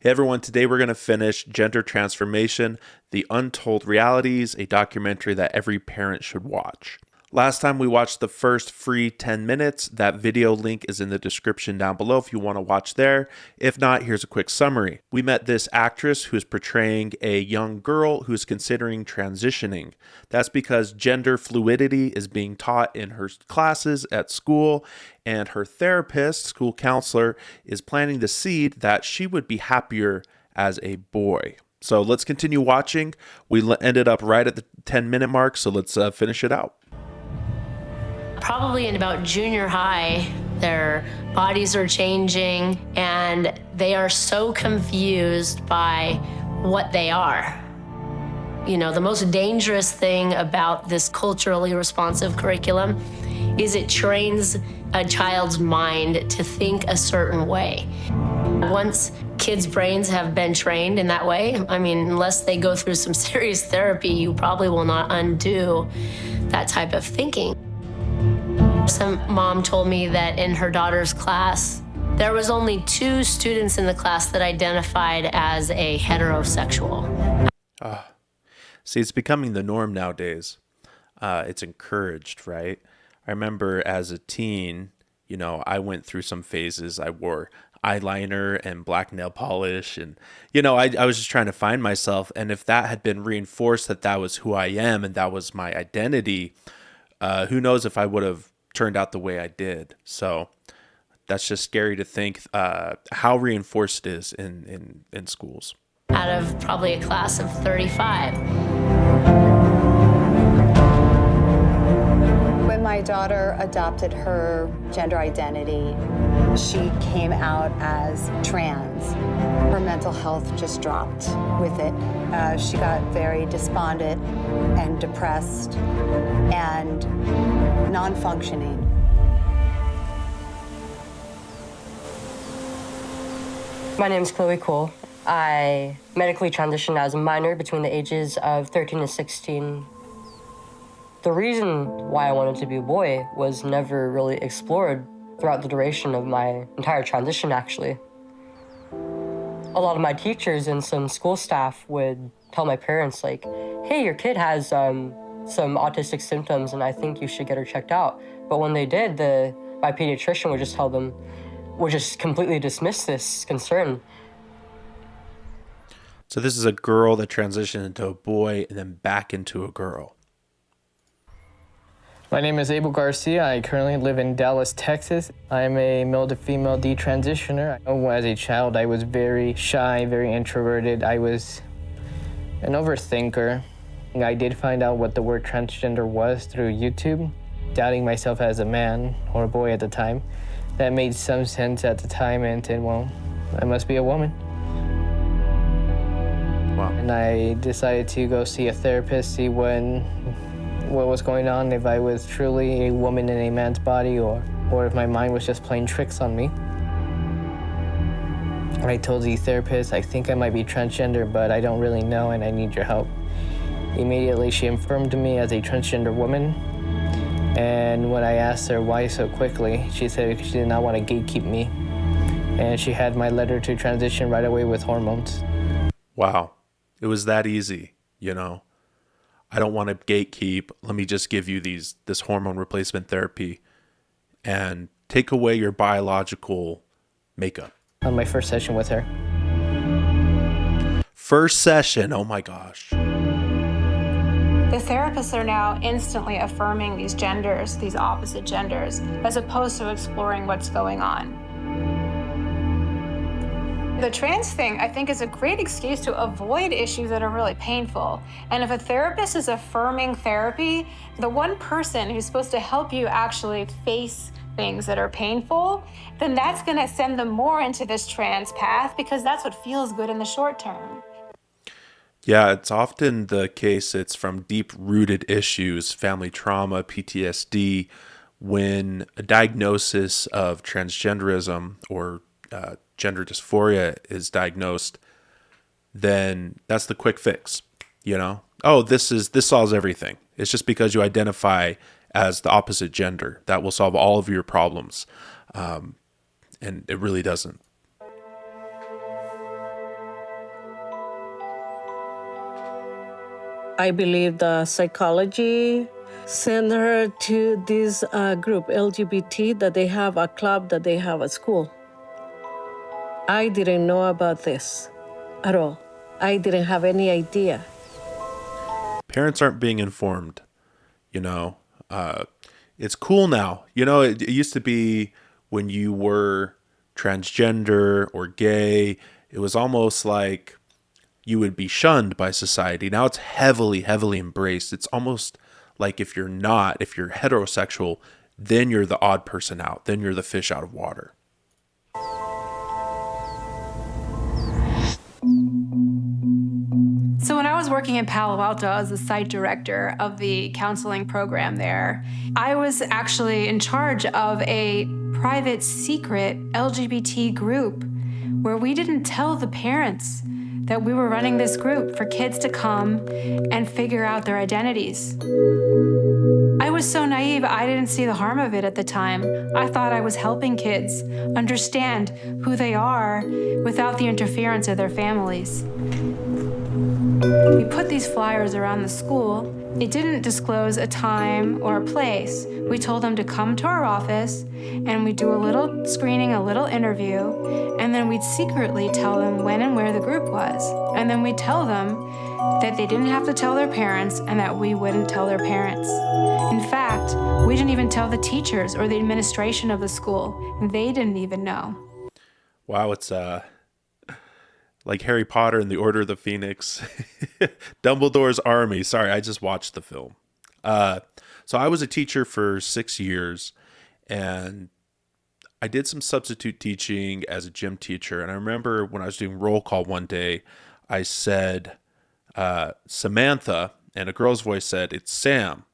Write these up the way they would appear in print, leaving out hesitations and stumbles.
Hey everyone, today we're going to finish Gender Transformation, The Untold Realities, a documentary that every parent should watch. Last time we watched the first free 10 minutes. That video link is in the description down below if you want to watch there. If not, here's a quick summary. We met this actress who is portraying a young girl who's considering transitioning. That's because gender fluidity is being taught in her classes at school, and her therapist, school counselor, is planting the seed that she would be happier as a boy. So let's continue watching. We ended up right at the 10-minute mark, so let's finish it out. Probably in about junior high, their bodies are changing and they are so confused by what they are. You know, the most dangerous thing about this culturally responsive curriculum is it trains a child's mind to think a certain way. Once kids' brains have been trained in that way, I mean, unless they go through some serious therapy, you probably will not undo that type of thinking. Some mom told me that in her daughter's class, there was only 2 students in the class that identified as a heterosexual. See, it's becoming the norm nowadays. It's encouraged, right? I remember as a teen, you know, I went through some phases. I wore eyeliner and black nail polish, and I was just trying to find myself. And if that had been reinforced that was who I am and that was my identity, who knows if I would have turned out the way I did. So that's just scary to think how reinforced it is in schools. Out of probably a class of 35. When my daughter adopted her gender identity, she came out as trans. Her mental health just dropped with it. She got very despondent and depressed and non-functioning. My name is Chloe Cole. I medically transitioned as a minor between the ages of 13 and 16. The reason why I wanted to be a boy was never really explored throughout the duration of my entire transition, actually. A lot of my teachers and some school staff would tell my parents, like, hey, your kid has some autistic symptoms and I think you should get her checked out. But when they did, my pediatrician would just tell them, would just completely dismiss this concern. So this is a girl that transitioned into a boy and then back into a girl. My name is Abel Garcia. I currently live in Dallas, Texas. I'm a male-to-female detransitioner. As a child, I was very shy, very introverted. I was an overthinker. I did find out what the word transgender was through YouTube, doubting myself as a man or a boy at the time. That made some sense at the time, and then, well, I must be a woman. Wow. And I decided to go see a therapist, see what was going on, if I was truly a woman in a man's body or if my mind was just playing tricks on me. I told the therapist, I think I might be transgender, but I don't really know and I need your help. Immediately, she affirmed me as a transgender woman. And when I asked her why so quickly, she said she did not want to gatekeep me. And she had my letter to transition right away with hormones. Wow. It was that easy, you know. I don't want to gatekeep. Let me just give you this hormone replacement therapy and take away your biological makeup. On my first session with her. First session, oh my gosh. The therapists are now instantly affirming these genders, these opposite genders, as opposed to exploring what's going on. The trans thing, I think, is a great excuse to avoid issues that are really painful. And if a therapist is affirming therapy, the one person who's supposed to help you actually face things that are painful, then that's going to send them more into this trans path because that's what feels good in the short term. Yeah, it's often the case. It's from deep-rooted issues, family trauma, PTSD, when a diagnosis of transgenderism or gender dysphoria is diagnosed, then that's the quick fix, you know? Oh, this solves everything. It's just because you identify as the opposite gender that will solve all of your problems. And it really doesn't. I believe the psychology sent her to this group, LGBT, that they have a club, that they have a school. I didn't know about this at all. I didn't have any idea. Parents aren't being informed, you know. It's cool now. You know, it used to be when you were transgender or gay, it was almost like you would be shunned by society. Now it's heavily, heavily embraced. It's almost like if you're heterosexual, then you're the odd person out. Then you're the fish out of water. So when I was working in Palo Alto as the site director of the counseling program there, I was actually in charge of a private, secret LGBT group where we didn't tell the parents that we were running this group for kids to come and figure out their identities. I was so naive, I didn't see the harm of it at the time. I thought I was helping kids understand who they are without the interference of their families. We put these flyers around the school. It didn't disclose a time or a place. We told them to come to our office and we'd do a little screening, a little interview, and then we'd secretly tell them when and where the group was. And then we'd tell them that they didn't have to tell their parents and that we wouldn't tell their parents. In fact, we didn't even tell the teachers or the administration of the school. They didn't even know. Wow, it's like Harry Potter and the Order of the Phoenix. Dumbledore's Army. Sorry, I just watched the film. So I was a teacher for 6 years, and I did some substitute teaching as a gym teacher. And I remember when I was doing roll call one day, I said, Samantha, and a girl's voice said, it's Sam.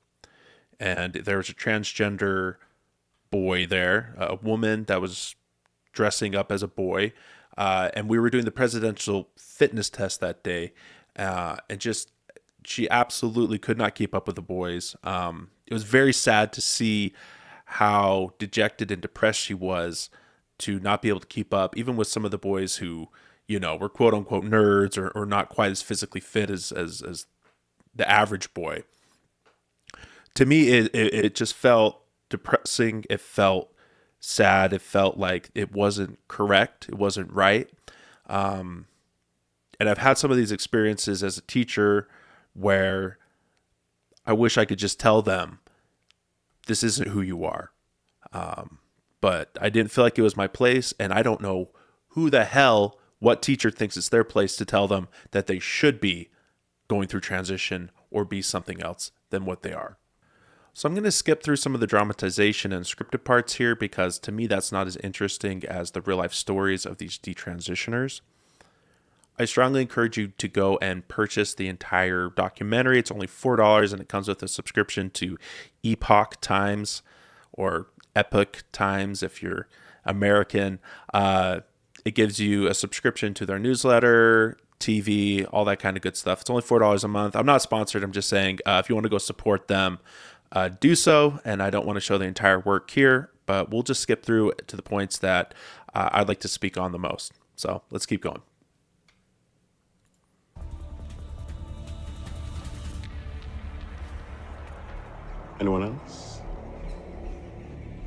And there was a transgender boy there, a woman that was dressing up as a boy. And we were doing the presidential fitness test that day. And she absolutely could not keep up with the boys. It was very sad to see how dejected and depressed she was to not be able to keep up, even with some of the boys who, you know, were quote unquote nerds or not quite as physically fit as the average boy. To me, it just felt depressing. It felt sad. It felt like it wasn't correct. It wasn't right. And I've had some of these experiences as a teacher where I wish I could just tell them, this isn't who you are. But I didn't feel like it was my place. And I don't know what teacher thinks it's their place to tell them that they should be going through transition or be something else than what they are. So I'm going to skip through some of the dramatization and scripted parts here because to me that's not as interesting as the real life stories of these detransitioners. I strongly encourage you to go and purchase the entire documentary. It's only $4 and it comes with a subscription to Epoch Times or Epoch Times if you're American. It gives you a subscription to their newsletter, TV, all that kind of good stuff. It's only $4 a month. I'm not sponsored. I'm just saying if you want to go support them, do so. And I don't want to show the entire work here, but we'll just skip through to the points that I'd like to speak on the most. So let's keep going. Anyone else?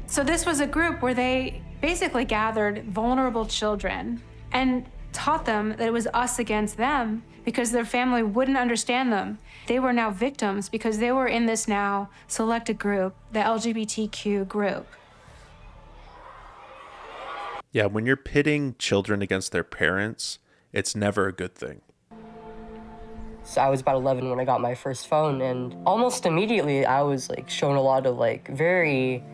So this was a group where they basically gathered vulnerable children and taught them that it was us against them because their family wouldn't understand them. They were now victims because they were in this now selected group, the LGBTQ group. Yeah, when you're pitting children against their parents, it's never a good thing. So I was about 11 when I got my first phone, and almost immediately I was shown a lot of very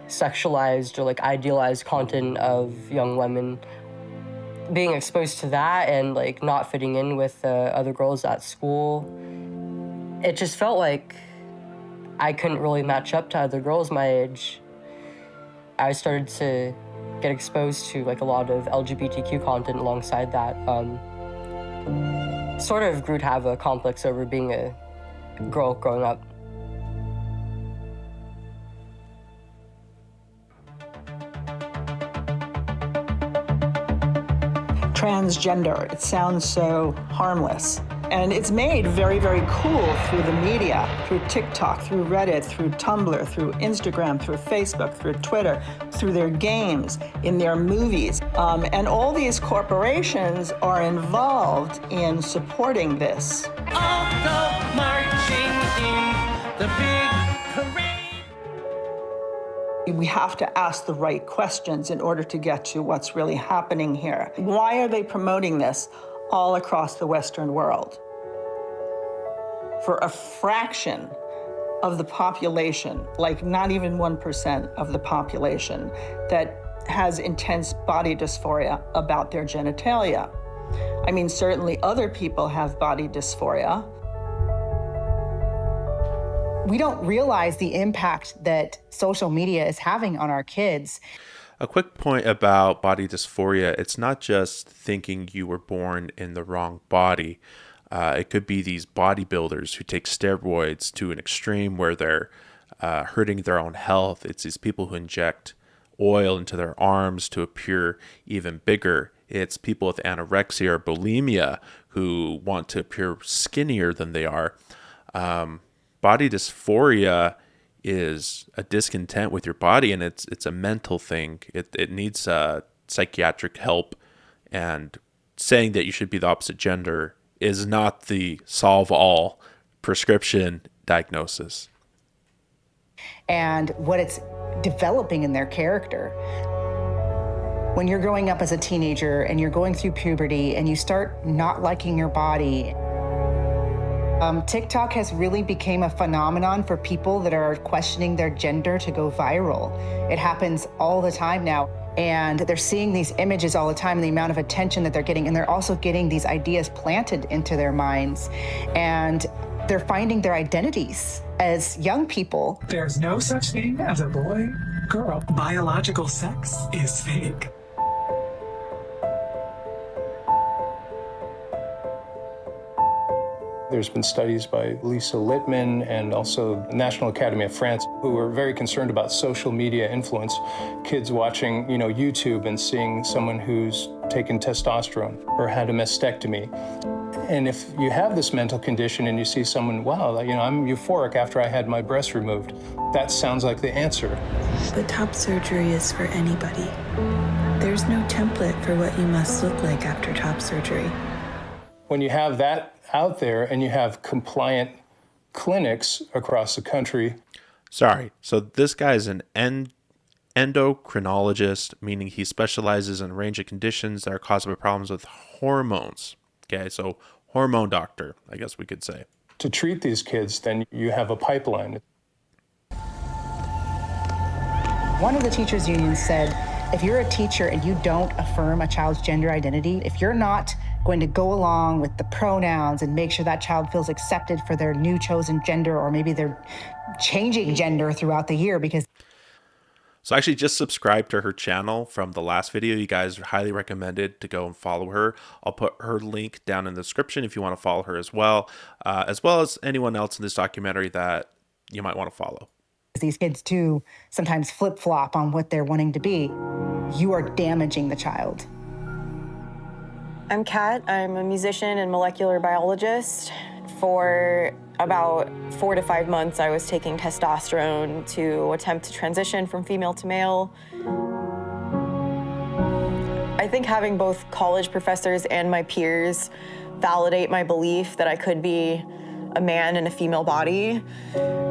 sexualized or idealized content of young women. Being exposed to that and not fitting in with other girls at school, it just felt like I couldn't really match up to other girls my age. I started to get exposed to a lot of LGBTQ content alongside that. Sort of grew to have a complex over being a girl growing up. Transgender, it sounds so harmless. And it's made very, very cool through the media, through TikTok, through Reddit, through Tumblr, through Instagram, through Facebook, through Twitter, through their games, in their movies. And all these corporations are involved in supporting this. All go marching in the big parade. We have to ask the right questions in order to get to what's really happening here. Why are they promoting this all across the Western world? For a fraction of the population, like not even 1% of the population, that has intense body dysphoria about their genitalia. I mean, certainly other people have body dysphoria. We don't realize the impact that social media is having on our kids. A quick point about body dysphoria. It's not just thinking you were born in the wrong body. It could be these bodybuilders who take steroids to an extreme where they're hurting their own health. It's these people who inject oil into their arms to appear even bigger. It's people with anorexia or bulimia who want to appear skinnier than they are. Body dysphoria is a discontent with your body, and it's a mental thing. It needs psychiatric help, and saying that you should be the opposite gender is not the solve-all prescription diagnosis. And what it's developing in their character. When you're growing up as a teenager and you're going through puberty and you start not liking your body, TikTok has really become a phenomenon for people that are questioning their gender to go viral. It happens all the time now. And they're seeing these images all the time and the amount of attention that they're getting. And they're also getting these ideas planted into their minds. And they're finding their identities as young people. There's no such thing as a boy, girl. Biological sex is fake. There's been studies by Lisa Littman and also the National Academy of France who are very concerned about social media influence. Kids watching, YouTube and seeing someone who's taken testosterone or had a mastectomy. And if you have this mental condition and you see someone, wow, I'm euphoric after I had my breast removed, that sounds like the answer. But top surgery is for anybody. There's no template for what you must look like after top surgery. When you have that out there and you have compliant clinics across the country. Sorry, so this guy's an endocrinologist, meaning he specializes in a range of conditions that are caused by problems with hormones. Okay, so hormone doctor, I guess we could say. To treat these kids, then you have a pipeline. One of the teachers' unions said, if you're a teacher and you don't affirm a child's gender identity, if you're not going to go along with the pronouns and make sure that child feels accepted for their new chosen gender, or maybe they're changing gender throughout the year because... So actually just subscribe to her channel from the last video. You guys are highly recommended to go and follow her. I'll put her link down in the description if you want to follow her as well as anyone else in this documentary that you might want to follow. These kids too sometimes flip-flop on what they're wanting to be. You are damaging the child. I'm Kat. I'm a musician and molecular biologist. For about 4 to 5 months, I was taking testosterone to attempt to transition from female to male. I think having both college professors and my peers validate my belief that I could be a man in a female body,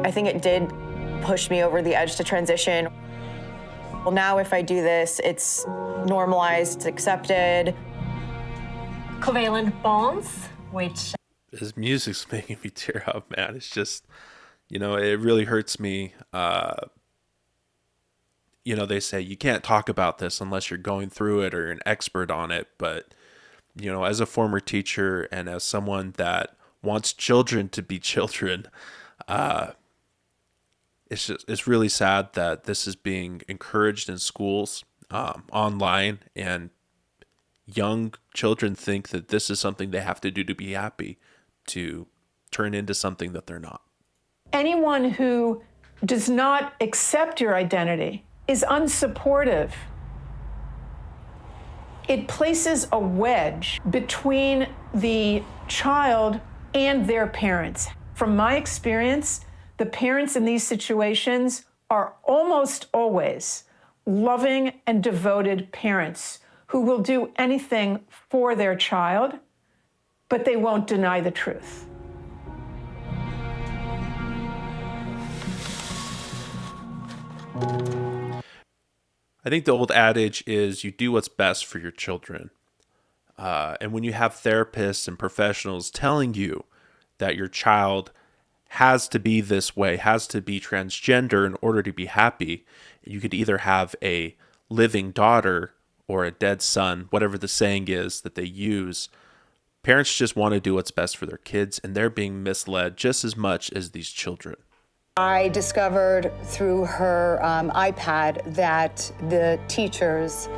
I think it did push me over the edge to transition. Well, now if I do this, it's normalized, it's accepted. Covalent bonds, which... His music's making me tear up, man. It's just, it really hurts me. They say you can't talk about this unless you're going through it or an expert on it. But, as a former teacher and as someone that wants children to be children, it's really sad that this is being encouraged in schools, online, and young children think that this is something they have to do to be happy, to turn into something that they're not. Anyone who does not accept your identity is unsupportive. It places a wedge between the child and their parents. From my experience, the parents in these situations are almost always loving and devoted parents who will do anything for their child, but they won't deny the truth. I think the old adage is you do what's best for your children. And when you have therapists and professionals telling you that your child has to be this way, has to be transgender in order to be happy, you could either have a living daughter or a dead son, whatever the saying is that they use. Parents just want to do what's best for their kids, and they're being misled just as much as these children. I discovered through her iPad that the teachers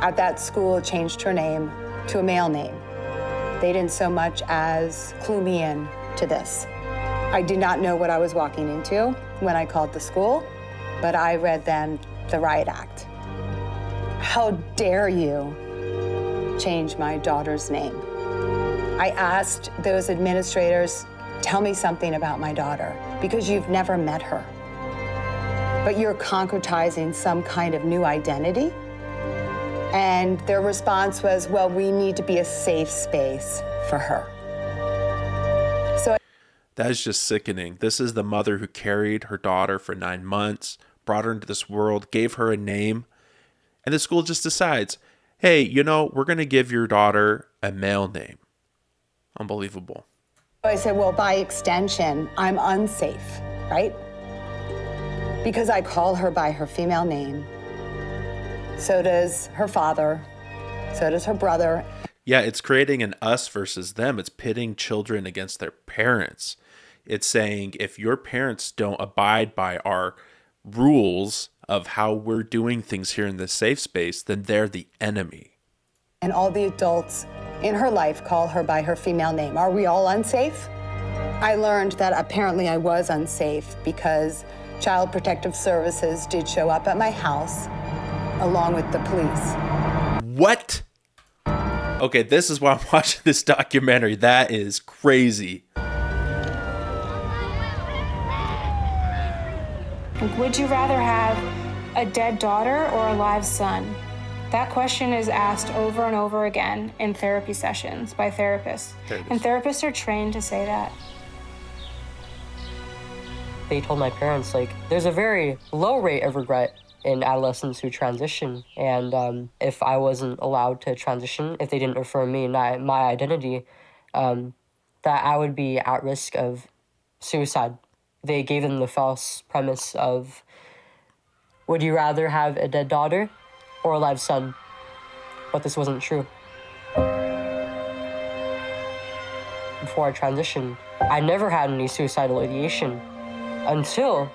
at that school changed her name to a male name. They didn't so much as clue me in to this. I did not know what I was walking into when I called the school, but I read them the riot act. How dare you change my daughter's name? I asked those administrators, tell me something about my daughter, because you've never met her. But you're concretizing some kind of new identity? And their response was, well, we need to be a safe space for her. So that is just sickening. This is the mother who carried her daughter for 9 months, brought her into this world, gave her a name, and the school just decides, hey, we're going to give your daughter a male name. Unbelievable. I said, well, by extension, I'm unsafe, right? Because I call her by her female name. So does her father. So does her brother. Yeah, it's creating an us versus them. It's pitting children against their parents. It's saying if your parents don't abide by our rules of how we're doing things here in this safe space, then they're the enemy. And all the adults in her life call her by her female name. Are we all unsafe? I learned that apparently I was unsafe because Child Protective Services did show up at my house along with the police. What? Okay, this is why I'm watching this documentary. That is crazy. Would you rather have a dead daughter or a live son? That question is asked over and over again in therapy sessions by therapists. And therapists are trained to say that. They told my parents, there's a very low rate of regret in adolescents who transition. And if I wasn't allowed to transition, if they didn't affirm me and my identity, that I would be at risk of suicide. They gave them the false premise of, would you rather have a dead daughter or a live son? But this wasn't true. Before I transitioned, I never had any suicidal ideation until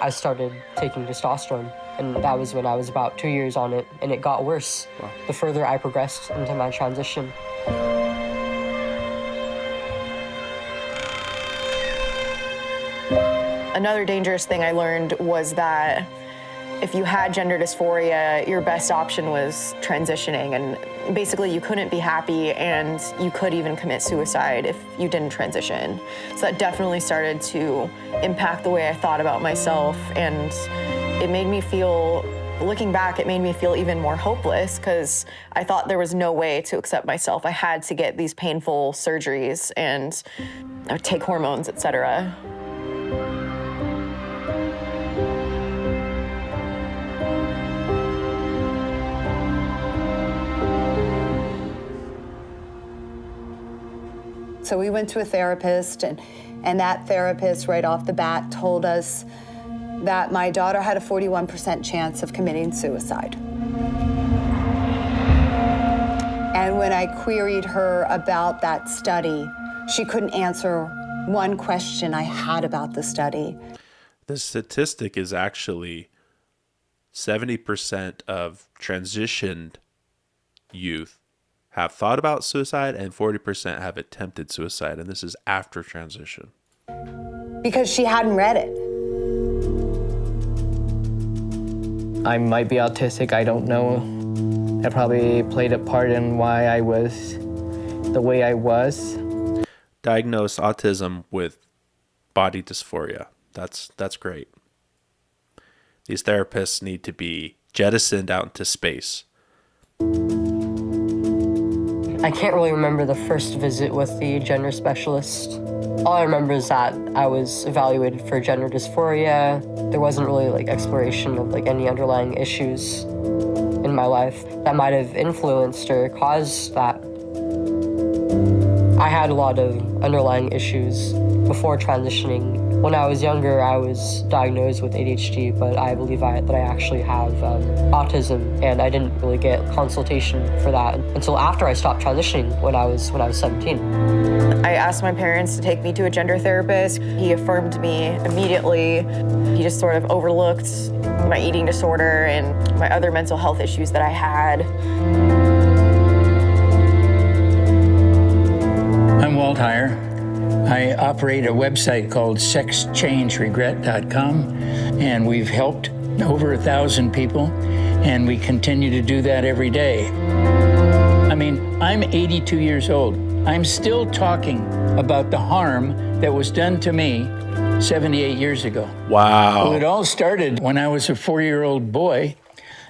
I started taking testosterone. And that was when I was about 2 years on it, and it got worse the further I progressed into my transition. Another dangerous thing I learned was that if you had gender dysphoria, your best option was transitioning, and basically you couldn't be happy, and you could even commit suicide if you didn't transition. So that definitely started to impact the way I thought about myself, and it made me feel, looking back, it made me feel even more hopeless because I thought there was no way to accept myself. I had to get these painful surgeries and take hormones, etc. So we went to a therapist, and that therapist right off the bat told us that my daughter had a 41% chance of committing suicide. And when I queried her about that study, she couldn't answer one question I had about the study. The statistic is actually 70% of transitioned youth have thought about suicide and 40% have attempted suicide. And this is after transition. Because she hadn't read it. I might be autistic, I don't know. That probably played a part in why I was the way I was. diagnose autism with body dysphoria. That's great. These therapists need to be jettisoned out into space. I can't really remember the first visit with the gender specialist. All I remember is that I was evaluated for gender dysphoria. There wasn't really like exploration of like any underlying issues in my life that might have influenced or caused that. I had a lot of underlying issues before transitioning. When I was younger, I was diagnosed with ADHD, but I believe that I actually have autism, and I didn't really get consultation for that until after I stopped transitioning when I was 17. I asked my parents to take me to a gender therapist. He affirmed me immediately. He just sort of overlooked my eating disorder and my other mental health issues that I had. I'm Walt Heyer. I operate a website called sexchangeregret.com, and we've helped over 1,000 people, and we continue to do that every day. I mean, I'm 82 years old. I'm still talking about the harm that was done to me 78 years ago. Wow. Well, it all started when I was a 4-year-old boy,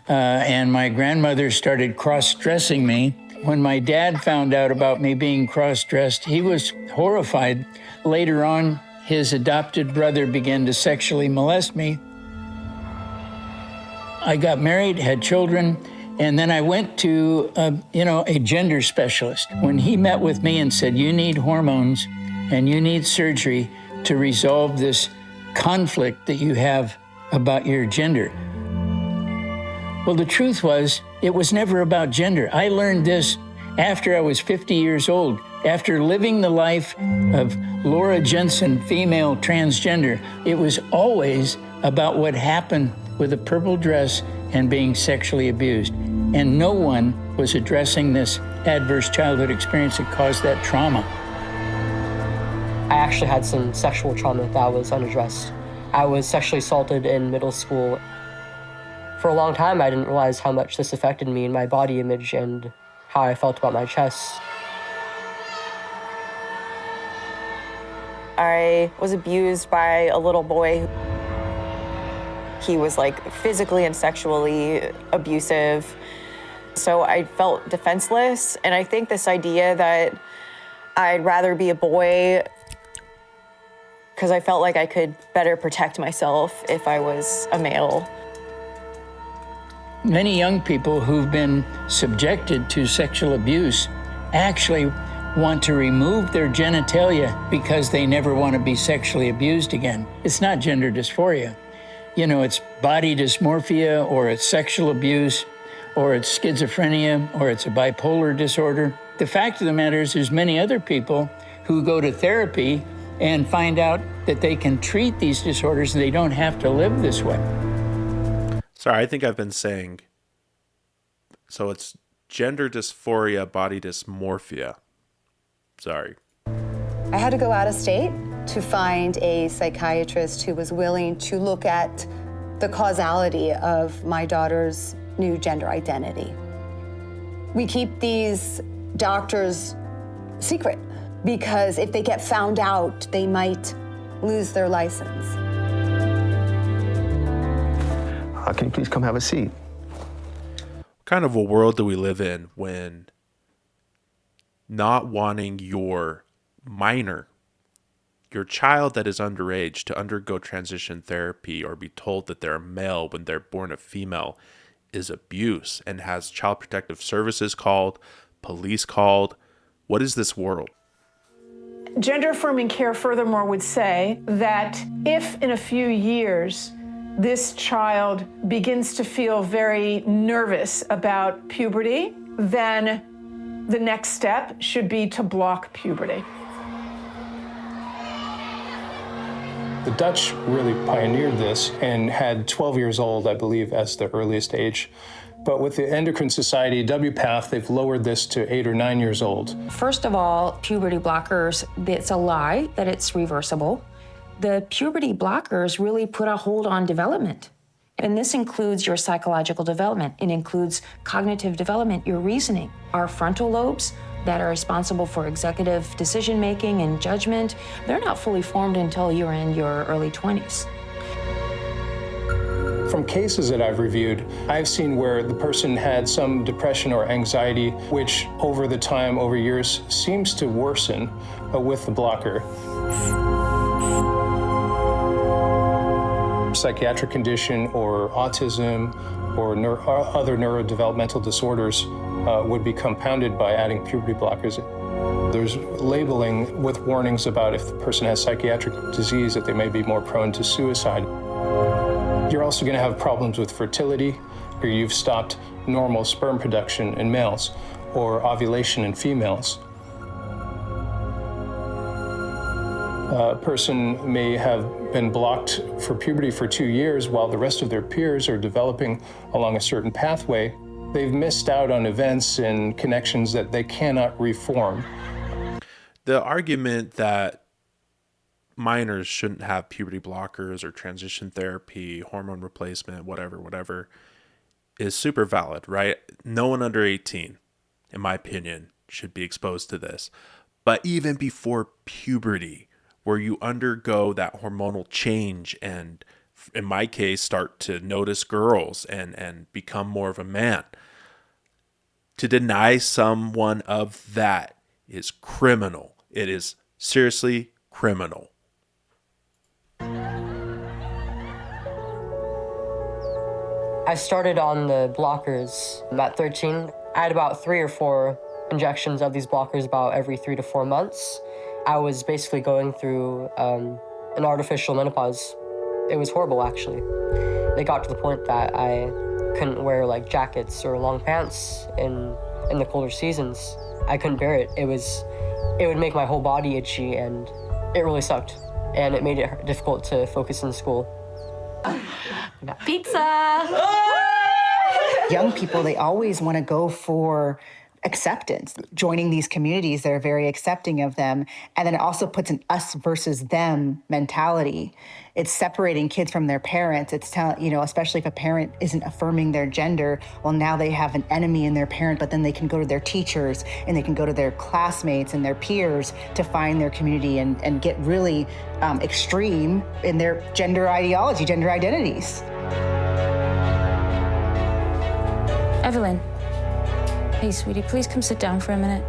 and my grandmother started cross-dressing me. When my dad found out about me being cross-dressed, he was horrified. Later on, his adopted brother began to sexually molest me. I got married, had children, and then I went to a gender specialist. When he met with me and said, you need hormones and you need surgery to resolve this conflict that you have about your gender. Well, the truth was, it was never about gender. I learned this after I was 50 years old, after living the life of Laura Jensen, female transgender. It was always about what happened with a purple dress and being sexually abused. And no one was addressing this adverse childhood experience that caused that trauma. I actually had some sexual trauma that was unaddressed. I was sexually assaulted in middle school. For a long time, I didn't realize how much this affected me and my body image and how I felt about my chest. I was abused by a little boy. He was like physically and sexually abusive. So I felt defenseless. And I think this idea that I'd rather be a boy because I felt like I could better protect myself if I was a male. Many young people who've been subjected to sexual abuse actually want to remove their genitalia because they never want to be sexually abused again. It's not gender dysphoria. You know, it's body dysmorphia, or it's sexual abuse, or it's schizophrenia, or it's a bipolar disorder. The fact of the matter is there's many other people who go to therapy and find out that they can treat these disorders and they don't have to live this way. Sorry, I think I've been saying, so it's gender dysphoria, body dysmorphia. Sorry. I had to go out of state to find a psychiatrist who was willing to look at the causality of my daughter's new gender identity. We keep these doctors secret because if they get found out, they might lose their license. Can you please come have a seat? What kind of a world do we live in when not wanting your minor, your child that is underage, to undergo transition therapy or be told that they're a male when they're born a female is abuse, and has Child Protective Services called, police called? What is this world? Gender affirming care, furthermore, would say that if in a few years this child begins to feel very nervous about puberty, then the next step should be to block puberty. The Dutch really pioneered this and had 12 years old, I believe, as the earliest age. But with the Endocrine Society, WPATH, they've lowered this to 8 or 9 years old. First of all, puberty blockers, it's a lie that it's reversible. The puberty blockers really put a hold on development. And this includes your psychological development. It includes cognitive development, your reasoning. Our frontal lobes that are responsible for executive decision-making and judgment, they're not fully formed until you're in your early 20s. From cases that I've reviewed, I've seen where the person had some depression or anxiety, which over the time, over years, seems to worsen with the blocker. Psychiatric condition or autism or other neurodevelopmental disorders would be compounded by adding puberty blockers. There's labeling with warnings about if the person has psychiatric disease that they may be more prone to suicide. You're also going to have problems with fertility, or you've stopped normal sperm production in males or ovulation in females. A person may have been blocked for puberty for 2 years while the rest of their peers are developing along a certain pathway. They've missed out on events and connections that they cannot reform. The argument that minors shouldn't have puberty blockers or transition therapy, hormone replacement, whatever, is super valid, right? No one under 18, in my opinion, should be exposed to this. But even before puberty, where you undergo that hormonal change and, in my case, start to notice girls and become more of a man, to deny someone of that is criminal. It is seriously criminal. I started on the blockers at 13. I had about 3 or 4 injections of these blockers about every 3 to 4 months. I was basically going through an artificial menopause. It was horrible, actually. It got to the point that I couldn't wear like jackets or long pants in the colder seasons. I couldn't bear it. It would make my whole body itchy, and it really sucked. And it made it difficult to focus in school. Pizza! Young people, they always want to go for acceptance. Joining these communities, they're very accepting of them. And then it also puts an us versus them mentality. It's separating kids from their parents. It's telling, especially if a parent isn't affirming their gender, well, now they have an enemy in their parent, but then they can go to their teachers and they can go to their classmates and their peers to find their community and get really extreme in their gender ideology, gender identities. Evelyn. Hey, sweetie, please come sit down for a minute.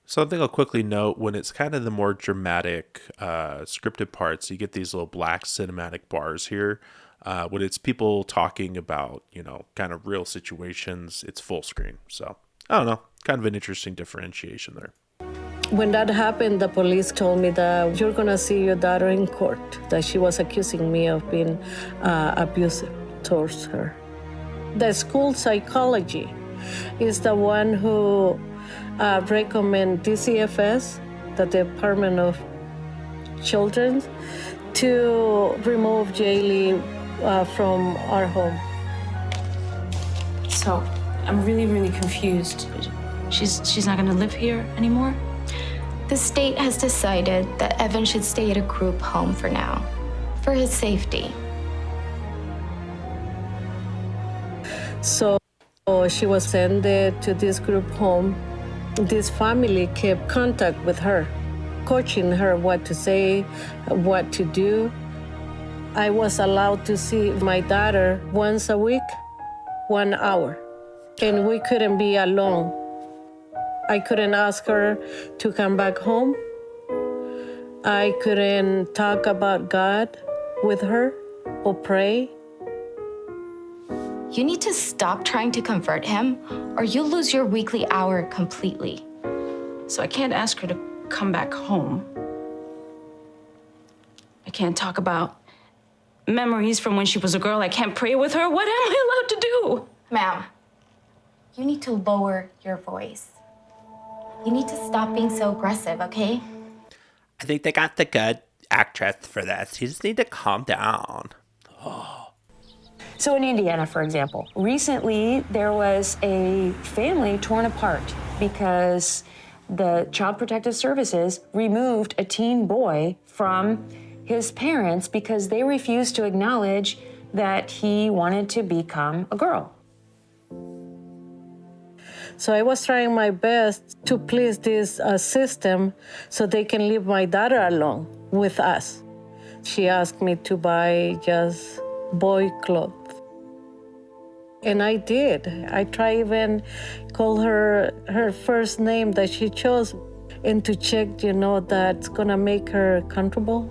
Something I'll quickly note, when it's kind of the more dramatic, scripted parts, you get these little black cinematic bars here. When it's people talking about, kind of real situations, it's full screen. So, I don't know, kind of an interesting differentiation there. When that happened, the police told me that you're going to see your daughter in court, that she was accusing me of being abusive towards her. The school psychology is the one who recommend DCFS, the Department of Children, to remove Jaylee from our home. So, I'm really, really confused. She's not gonna live here anymore? The state has decided that Evan should stay at a group home for now, for his safety. So she was sent to this group home. This family kept contact with her, coaching her what to say, what to do. I was allowed to see my daughter once a week, 1 hour, and we couldn't be alone. I couldn't ask her to come back home. I couldn't talk about God with her or pray. You need to stop trying to convert him, or you'll lose your weekly hour completely. So I can't ask her to come back home. I can't talk about memories from when she was a girl. I can't pray with her. What am I allowed to do? Ma'am, you need to lower your voice. You need to stop being so aggressive, okay? I think they got the good actress for this. You just need to calm down. Oh. So in Indiana, for example, recently there was a family torn apart because the Child Protective Services removed a teen boy from his parents because they refused to acknowledge that he wanted to become a girl. So I was trying my best to please this system so they can leave my daughter alone with us. She asked me to buy just boy clothes. And I did. I tried even call her first name that she chose and to check, that's gonna make her comfortable.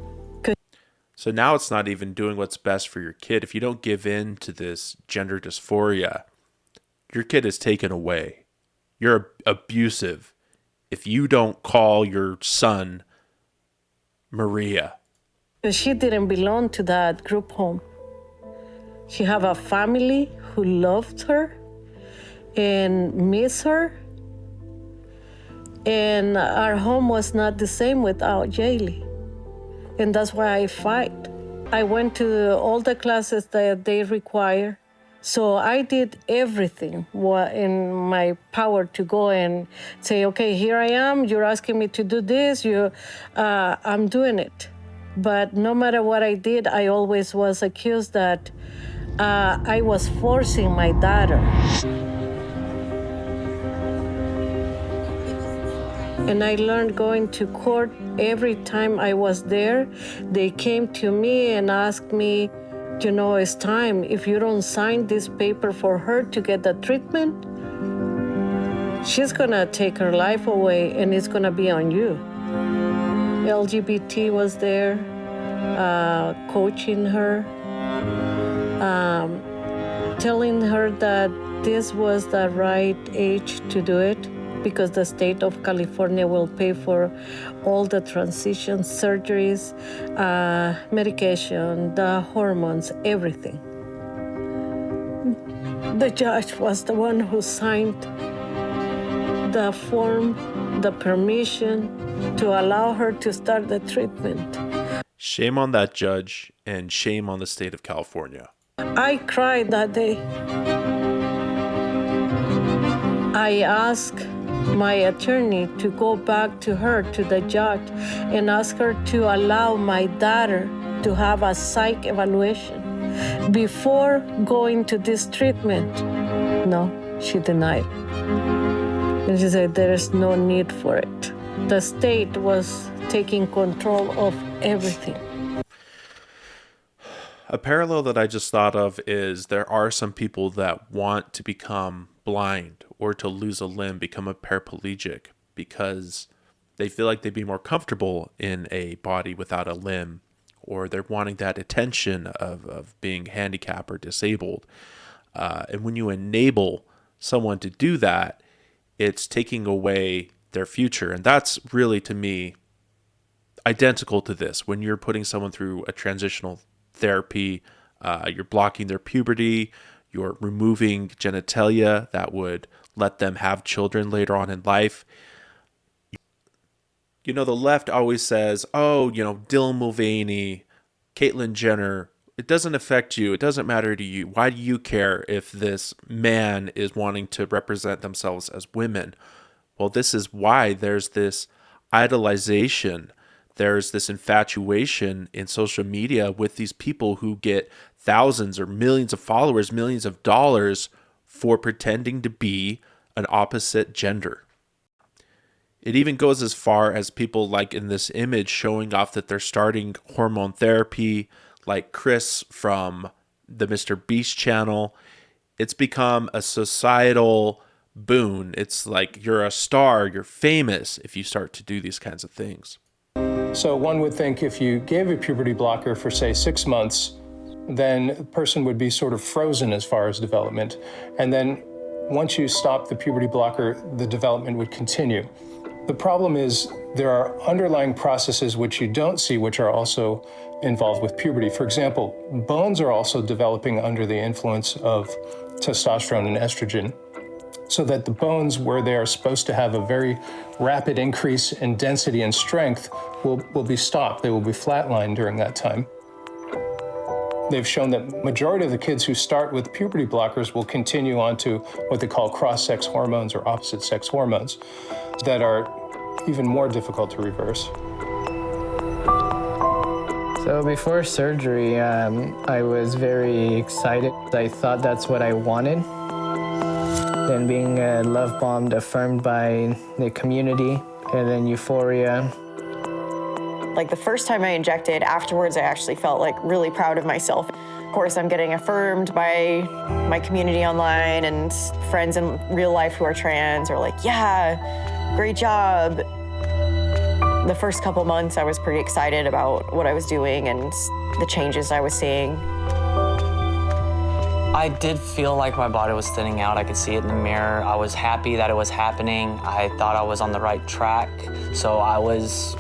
So now it's not even doing what's best for your kid. If you don't give in to this gender dysphoria, your kid is taken away. You're abusive if you don't call your son Maria. She didn't belong to that group home. She have a family who loved her and miss her. And our home was not the same without Jaylee. And that's why I fight. I went to all the classes that they require. So I did everything in my power to go and say, okay, here I am. You're asking me to do this. I'm doing it. But no matter what I did, I always was accused that I was forcing my daughter. And I learned going to court every time I was there. They came to me and asked me, it's time. If you don't sign this paper for her to get the treatment, she's gonna take her life away and it's gonna be on you. LGBT was there, coaching her, telling her that this was the right age to do it because the state of California will pay for all the transition surgeries, medication, the hormones, everything. The judge was the one who signed the form, the permission to allow her to start the treatment. Shame on that judge and shame on the state of California. I cried that day. I asked my attorney to go back to her, to the judge, and ask her to allow my daughter to have a psych evaluation before going to this treatment. No, she denied. And she said there is no need for it. The state was taking control of everything. A parallel that I just thought of is there are some people that want to become blind or to lose a limb, become a paraplegic, because they feel like they'd be more comfortable in a body without a limb, or they're wanting that attention of being handicapped or disabled. And when you enable someone to do that, it's taking away their future. And that's really, to me, identical to this. When you're putting someone through a transitional therapy, you're blocking their puberty, you're removing genitalia that would let them have children later on in life. The left always says, Dylan Mulvaney, Caitlyn Jenner, it doesn't affect you. It doesn't matter to you. Why do you care if this man is wanting to represent themselves as women? Well, this is why there's this idolization. There's this infatuation in social media with these people who get thousands or millions of followers, millions of dollars for pretending to be an opposite gender. It even goes as far as people like in this image showing off that they're starting hormone therapy, like Chris from the Mr. Beast channel. It's become a societal boon. It's like you're a star, you're famous if you start to do these kinds of things. So one would think if you gave a puberty blocker for, say, 6 months, then a person would be sort of frozen as far as development. And then once you stop the puberty blocker, the development would continue. The problem is there are underlying processes which you don't see, which are also involved with puberty. For example, bones are also developing under the influence of testosterone and estrogen, so that the bones, where they are supposed to have a very rapid increase in density and strength, will be stopped. They will be flatlined during that time. They've shown that majority of the kids who start with puberty blockers will continue on to what they call cross-sex hormones or opposite-sex hormones that are even more difficult to reverse. So before surgery, I was very excited. I thought that's what I wanted. then being love bombed, affirmed by the community, and then euphoria. Like the first time I injected, afterwards I actually felt like really proud of myself. Of course, I'm getting affirmed by my community online, and friends in real life who are trans are like, yeah, great job. The first couple months I was pretty excited about what I was doing and the changes I was seeing. I did feel like my body was thinning out. I could see it in the mirror. I was happy that it was happening. I thought I was on the right track. So I was,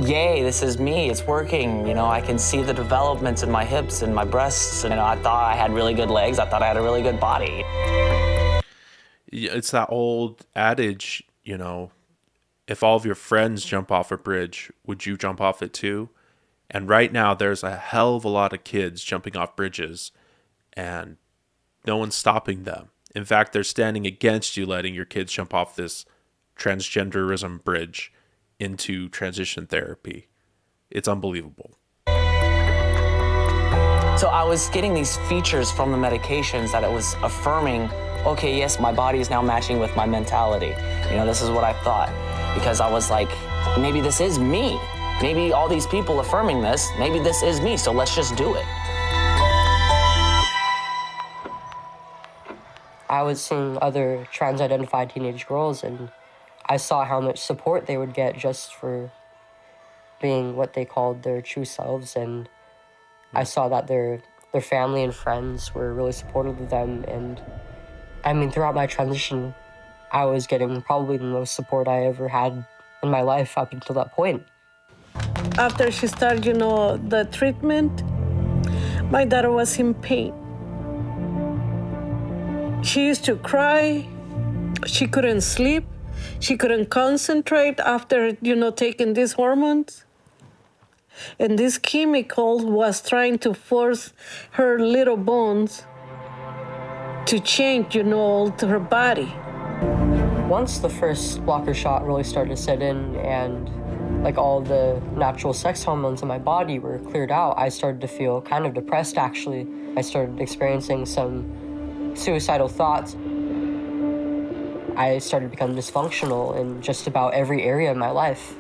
yay, this is me, it's working. You know, I can see the developments in my hips and my breasts. And I thought I had really good legs. I thought I had a really good body. It's that old adage, you know, if all of your friends jump off a bridge, would you jump off it too? And right now there's a hell of a lot of kids jumping off bridges, and no one's stopping them. In fact, they're standing against you letting your kids jump off this transgenderism bridge into transition therapy. It's unbelievable. So I was getting these features from the medications that it was affirming, okay, yes, my body is now matching with my mentality. You know, this is what I thought. Because I was like, maybe this is me. Maybe all these people affirming this, maybe this is me, so let's just do it. I was seeing other trans-identified teenage girls, and I saw how much support they would get just for being what they called their true selves, and I saw that their family and friends were really supportive of them. And I mean, throughout my transition, I was getting probably the most support I ever had in my life up until that point. After she started, the treatment, my daughter was in pain. She used to cry. She couldn't sleep. She couldn't concentrate after, taking these hormones. And this chemical was trying to force her little bones to change, to her body. Once the first blocker shot really started to set in and like all the natural sex hormones in my body were cleared out, I started to feel kind of depressed, actually. I started experiencing some suicidal thoughts. I started to become dysfunctional in just about every area of my life.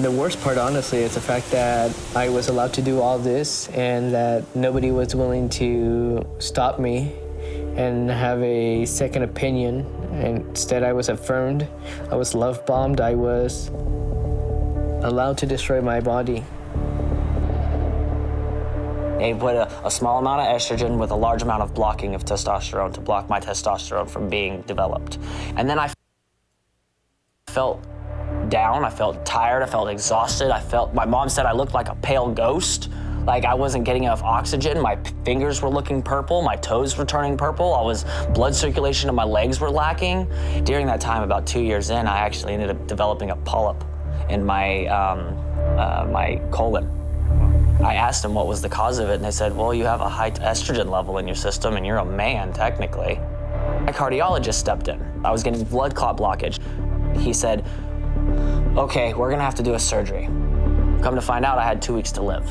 The worst part, honestly, is the fact that I was allowed to do all this and that nobody was willing to stop me and have a second opinion. And instead, I was affirmed, I was love bombed, I was allowed to destroy my body. They put a small amount of estrogen with a large amount of blocking of testosterone to block my testosterone from being developed. And then I felt down, I felt tired, I felt exhausted. My mom said I looked like a pale ghost. Like I wasn't getting enough oxygen. My fingers were looking purple, my toes were turning purple. Blood circulation in my legs were lacking. During that time, about 2 years in, I actually ended up developing a polyp in my colon. I asked them what was the cause of it, and they said, well, you have a high estrogen level in your system, and you're a man, technically. My cardiologist stepped in. I was getting blood clot blockage. He said, okay, we're gonna have to do a surgery. Come to find out, I had 2 weeks to live.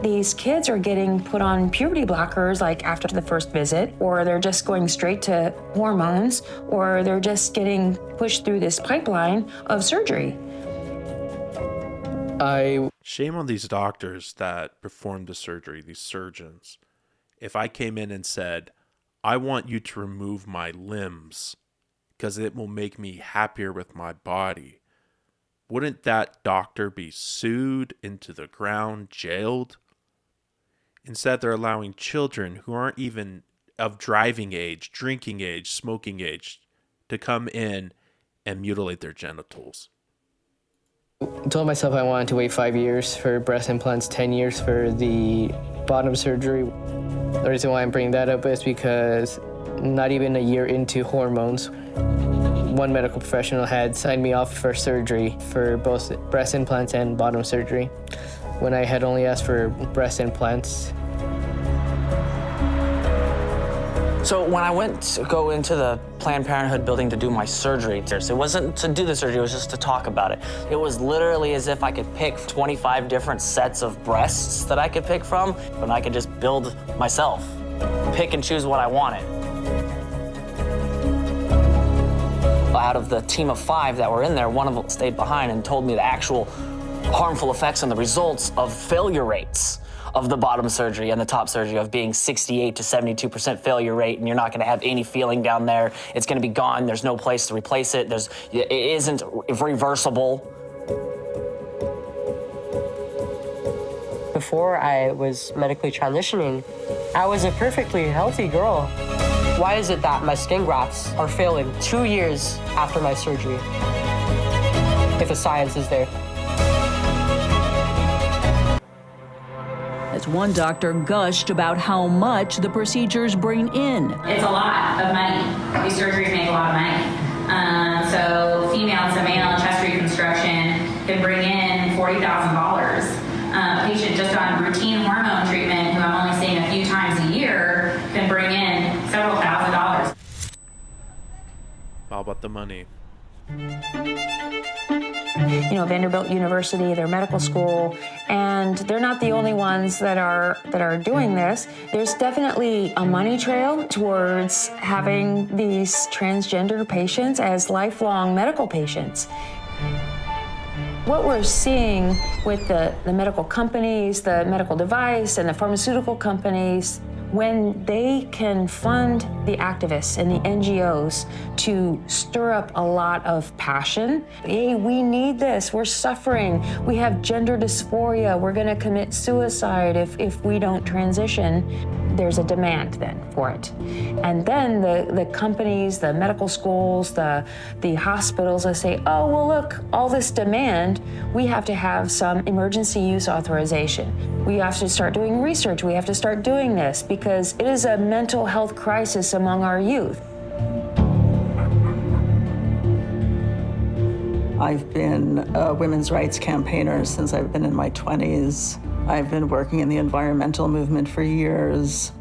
These kids are getting put on puberty blockers like after the first visit, or they're just going straight to hormones, or they're just getting pushed through this pipeline of surgery. Shame on these doctors that performed the surgery, these surgeons. If I came in and said, I want you to remove my limbs because it will make me happier with my body, wouldn't that doctor be sued into the ground, jailed? Instead, they're allowing children who aren't even of driving age, drinking age, smoking age to come in and mutilate their genitals. I told myself I wanted to wait 5 years for breast implants, 10 years for the bottom surgery. The reason why I'm bringing that up is because not even a year into hormones, one medical professional had signed me off for surgery for both breast implants and bottom surgery when I had only asked for breast implants. So when I went to go into the Planned Parenthood building to do my surgery, it wasn't to do the surgery, it was just to talk about it. It was literally as if I could pick 25 different sets of breasts that I could pick from, and I could just build myself, pick and choose what I wanted. Out of the team of 5 that were in there, one of them stayed behind and told me the actual harmful effects and the results of failure rates of the bottom surgery and the top surgery, of being 68 to 72% failure rate, and you're not going to have any feeling down there. It's going to be gone. There's no place to replace it. It isn't reversible. Before I was medically transitioning, I was a perfectly healthy girl. Why is it that my skin grafts are failing 2 years after my surgery, if the science is there? As one doctor gushed about how much the procedures bring in. It's a lot of money. These surgeries make a lot of money. So female to male chest reconstruction can bring in $40,000. A patient just on routine hormone treatment, who I'm only seeing a few times a year, can bring in several $1,000s. All about the money. You know, Vanderbilt University, their medical school, and they're not the only ones that are doing this. There's definitely a money trail towards having these transgender patients as lifelong medical patients. What we're seeing with the medical companies, the medical device, and the pharmaceutical companies, when they can fund the activists and the NGOs to stir up a lot of passion. Hey, we need this, we're suffering, we have gender dysphoria, we're gonna commit suicide if we don't transition. There's a demand then for it. And then the companies, the medical schools, the hospitals will say, oh, well, look, all this demand, we have to have some emergency use authorization. We have to start doing research. We have to start doing this because it is a mental health crisis among our youth. I've been a women's rights campaigner since I've been in my 20s. I've been working in the environmental movement for years.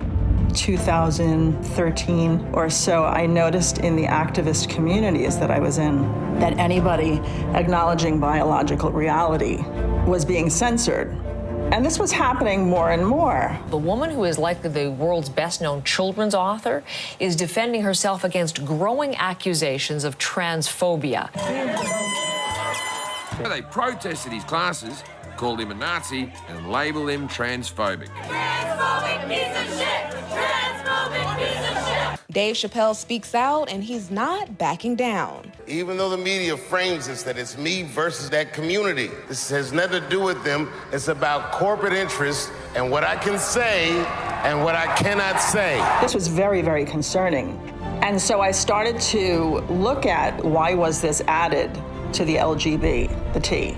2013 or so, I noticed in the activist communities that I was in that anybody acknowledging biological reality was being censored. And this was happening more and more. The woman who is likely the world's best-known children's author is defending herself against growing accusations of transphobia. They protested his classes, called him a Nazi, and labelled him transphobic. Transphobic piece of shit! Transphobic piece of shit! Dave Chappelle speaks out, and he's not backing down. Even though the media frames this that it's me versus that community, this has nothing to do with them. It's about corporate interests and what I can say and what I cannot say. This was very, very concerning. And so I started to look at why was this added to the LGBT, the T.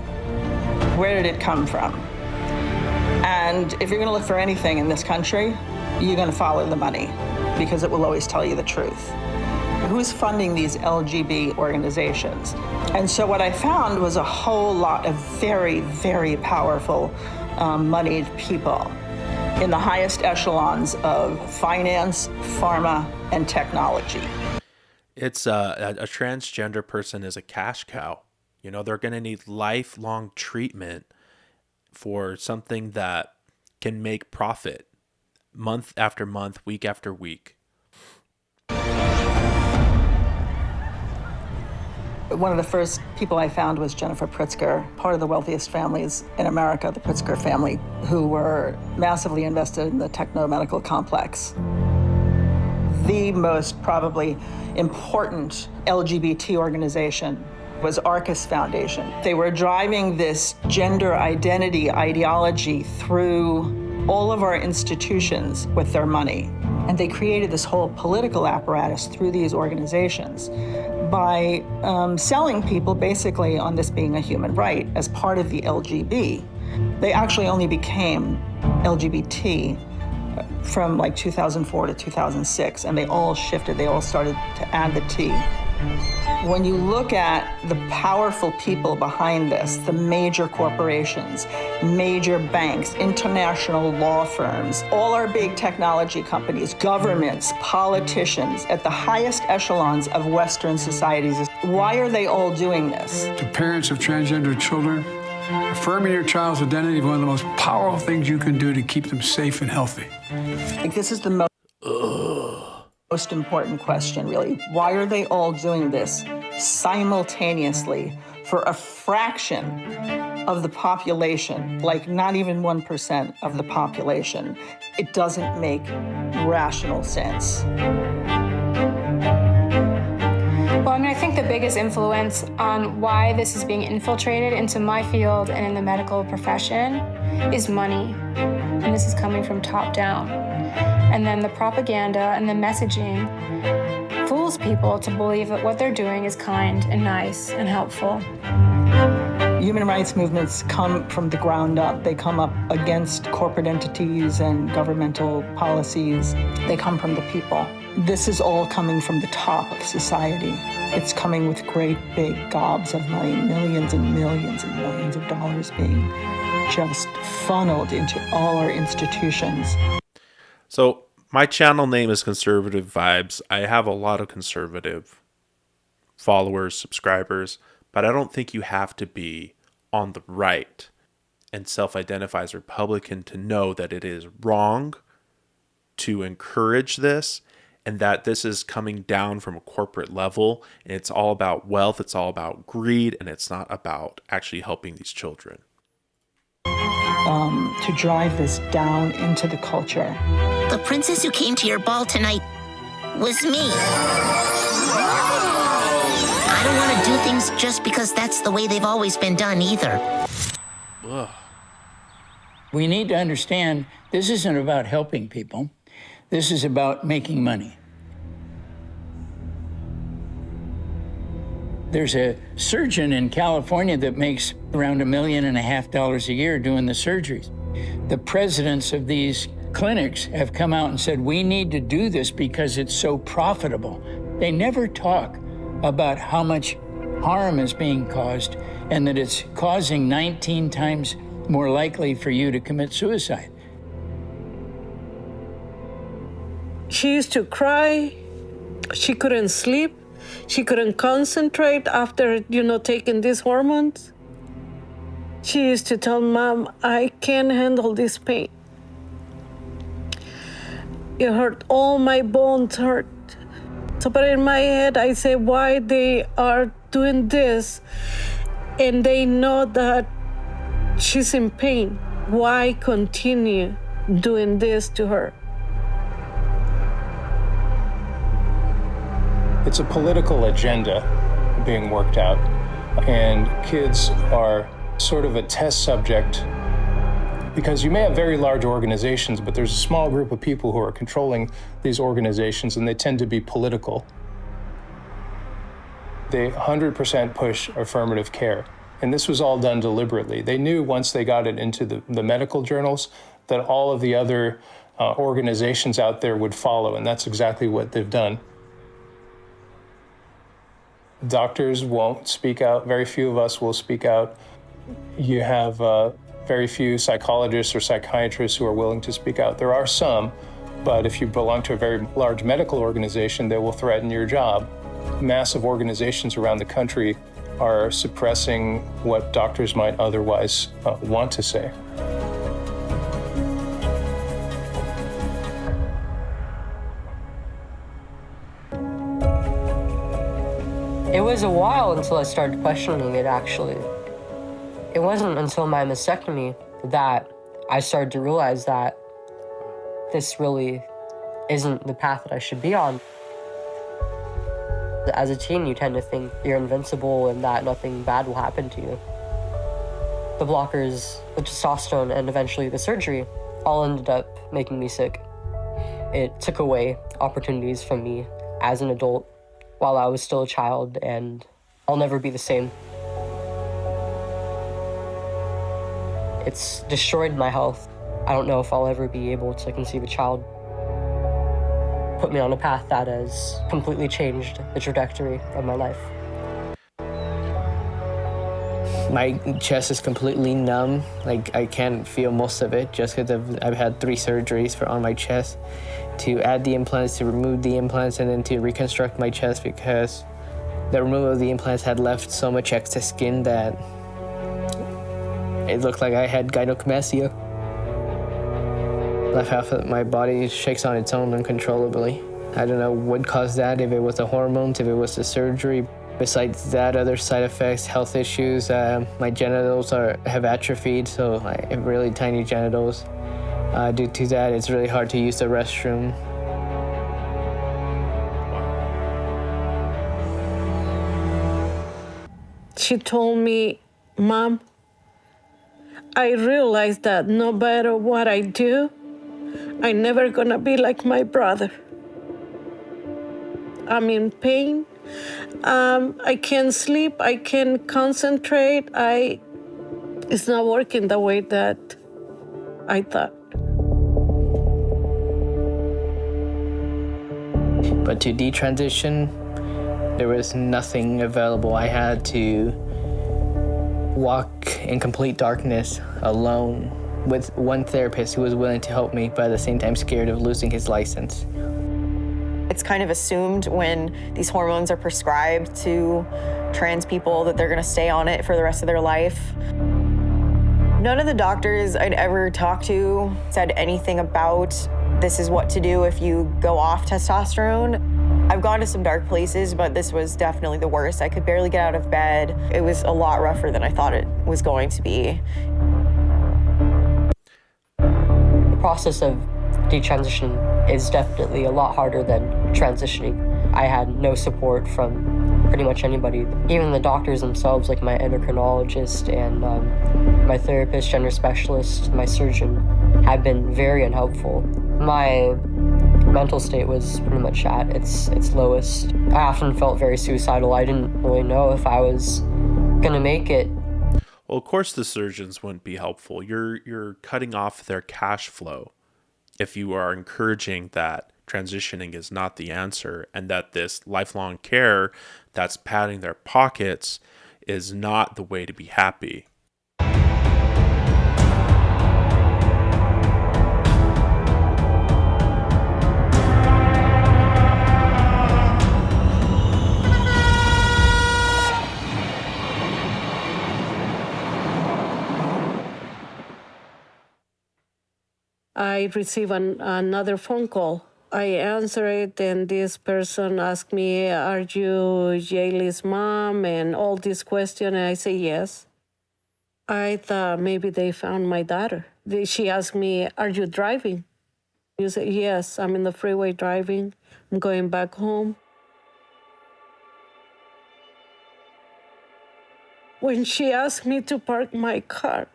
Where did it come from? And if you're going to look for anything in this country, you're going to follow the money because it will always tell you the truth. Who's funding these LGBT organizations? And so what I found was a whole lot of very, very powerful, moneyed people in the highest echelons of finance, pharma, and technology. It's a transgender person is a cash cow. You know, they're going to need lifelong treatment for something that can make profit month after month, week after week. One of the first people I found was Jennifer Pritzker, part of the wealthiest families in America, the Pritzker family, who were massively invested in the techno-medical complex. The most probably important LGBT organization was Arcus Foundation. They were driving this gender identity ideology through all of our institutions with their money. And they created this whole political apparatus through these organizations by selling people basically on this being a human right as part of the LGB. They actually only became LGBT from like 2004 to 2006, and they all shifted. They all started to add the T When you look at the powerful people behind this, the major corporations, major banks, international law firms, all our big technology companies, governments, politicians, at the highest echelons of Western societies, why are they all doing this? To parents of transgender children, affirming your child's identity is one of the most powerful things you can do to keep them safe and healthy. Like, this is the most important question, really. Why are they all doing this simultaneously for a fraction of the population, like not even 1% of the population? It doesn't make rational sense. Well, I mean, I think the biggest influence on why this is being infiltrated into my field and in the medical profession is money. And this is coming from top down. And then the propaganda and the messaging fools people to believe that what they're doing is kind and nice and helpful. Human rights movements come from the ground up. They come up against corporate entities and governmental policies. They come from the people. This is all coming from the top of society. It's coming with great big gobs of money, millions and millions and millions of dollars being just funneled into all our institutions. So my channel name is Conservative Vibes. I have a lot of conservative followers, subscribers, but I don't think you have to be on the right and self-identify as Republican to know that it is wrong to encourage this, and that this is coming down from a corporate level, and it's all about wealth, it's all about greed, and it's not about actually helping these children. To drive this down into the culture. The princess who came to your ball tonight was me. I don't want to do things just because that's the way they've always been done either. Ugh. We need to understand this isn't about helping people. This is about making money. There's a surgeon in California that makes around $1.5 million a year doing the surgeries. The presidents of these clinics have come out and said, we need to do this because it's so profitable. They never talk about how much harm is being caused and that it's causing 19 times more likely for you to commit suicide. She used to cry. She couldn't sleep. She couldn't concentrate after, taking these hormones. She used to tell Mom, I can't handle this pain. It hurt, all my bones hurt. So, but in my head, I say, why they are doing this? And they know that she's in pain. Why continue doing this to her? It's a political agenda being worked out, and kids are sort of a test subject because you may have very large organizations, but there's a small group of people who are controlling these organizations, and they tend to be political. They 100% push affirmative care, and this was all done deliberately. They knew once they got it into the medical journals that all of the other organizations out there would follow, and that's exactly what they've done. Doctors won't speak out. Very few of us will speak out. You have very few psychologists or psychiatrists who are willing to speak out. There are some, but if you belong to a very large medical organization, they will threaten your job. Massive organizations around the country are suppressing what doctors might otherwise want to say. It was a while until I started questioning it, actually. It wasn't until my mastectomy that I started to realize that this really isn't the path that I should be on. As a teen, you tend to think you're invincible and that nothing bad will happen to you. The blockers, the testosterone, and eventually the surgery all ended up making me sick. It took away opportunities from me as an adult while I was still a child, and I'll never be the same. It's destroyed my health. I don't know if I'll ever be able to conceive a child. put me on a path that has completely changed the trajectory of my life. My chest is completely numb. Like, I can't feel most of it just because I've had 3 surgeries on my chest to add the implants, to remove the implants, and then to reconstruct my chest because the removal of the implants had left so much excess skin that it looked like I had gynecomastia. Left half of my body shakes on its own uncontrollably. I don't know what caused that, if it was the hormones, if it was the surgery. Besides that, other side effects, health issues, my genitals have atrophied, so I have really tiny genitals. Due to that, it's really hard to use the restroom. She told me, Mom, I realize that no matter what I do, I'm never gonna be like my brother. I'm in pain. I can't sleep. I can't concentrate. It's not working the way that I thought. But to detransition, there was nothing available. I had to walk in complete darkness alone with one therapist who was willing to help me, but at the same time scared of losing his license. It's kind of assumed when these hormones are prescribed to trans people that they're gonna stay on it for the rest of their life. None of the doctors I'd ever talked to said anything about this is what to do if you go off testosterone. I've gone to some dark places, but this was definitely the worst. I could barely get out of bed. It was a lot rougher than I thought it was going to be. The process of detransition is definitely a lot harder than transitioning. I had no support from pretty much anybody. Even the doctors themselves, like my endocrinologist and my therapist, gender specialist, my surgeon, have been very unhelpful. My mental state was pretty much at its lowest. I often felt very suicidal. I didn't really know if I was gonna make it. Well, of course the surgeons wouldn't be helpful. You're cutting off their cash flow if you are encouraging that transitioning is not the answer and that this lifelong care that's padding their pockets is not the way to be happy. I receive another phone call. I answer it, and this person asked me, "Are you Jaylee's mom?" and all these questions, and I say yes. I thought maybe they found my daughter. She asked me, "Are you driving?" You say, "Yes, I'm in the freeway driving. I'm going back home." When she asked me to park my car,